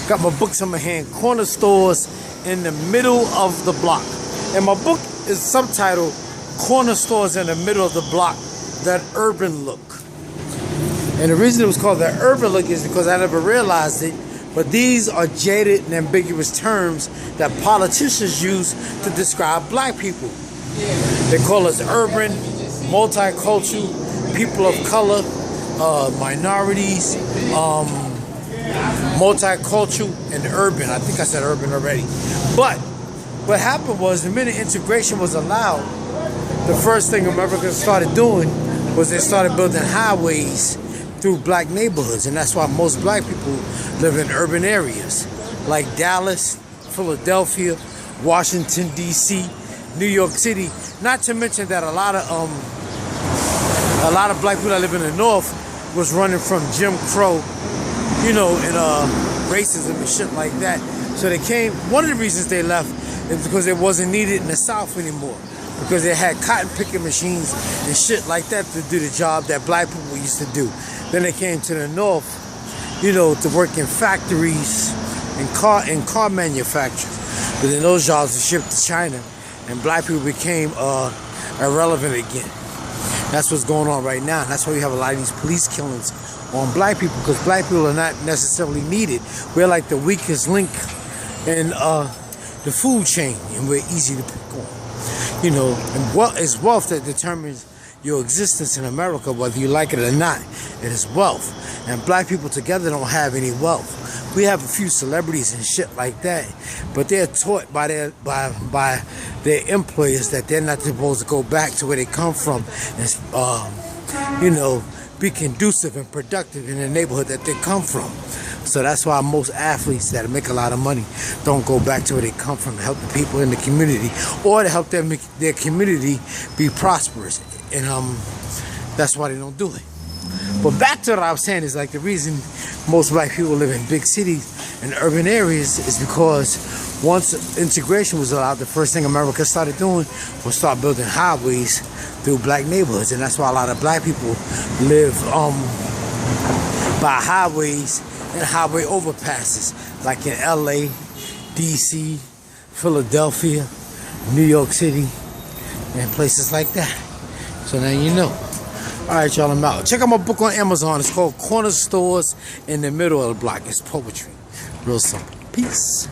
Got my books in my hand. Corner stores in the middle of the block. And my book is subtitled Corner Stores in the Middle of the Block, That Urban Look. And the reason it was called that urban look is because I never realized it, but these are jaded and ambiguous terms that politicians use to describe black people. They call us urban, multicultural, people of color, minorities, multicultural, and urban. I think I said urban already. But what happened was the minute integration was allowed, the first thing Americans started doing was they started building highways through black neighborhoods, and that's why most black people live in urban areas like Dallas, Philadelphia, Washington D.C., New York City. Not to mention that a lot of black people that live in the North was running from Jim Crow, and racism and shit like that. So they came. One of the reasons they left is because it wasn't needed in the South anymore, because they had cotton picking machines and shit like that to do the job that black people used to do. Then they came to the North, to work in factories and car manufacturers. But then those jobs were shipped to China, and black people became irrelevant again. That's what's going on right now. And that's why we have a lot of these police killings on black people, because black people are not necessarily needed. We're like the weakest link in the food chain, and we're easy to pick on. And it's wealth that determines your existence in America, whether you like it or not. It is wealth, and black people together don't have any wealth. We have a few celebrities and shit like that, but they're taught by their employers that they're not supposed to go back to where they come from and be conducive and productive in the neighborhood that they come from. So that's why most athletes that make a lot of money don't go back to where they come from to help the people in the community, or to help them make their community be prosperous. And that's why they don't do it. But back to what I was saying is, like, the reason most black people live in big cities and urban areas is because once integration was allowed, the first thing America started doing was start building highways through black neighborhoods. And that's why a lot of black people live by highways and highway overpasses, like in LA, DC, Philadelphia, New York City, and places like that. So now you know. Alright, y'all, I'm out. Check out my book on Amazon. It's called Corner Stores in the Middle of the Block. It's poetry. Real simple. Peace.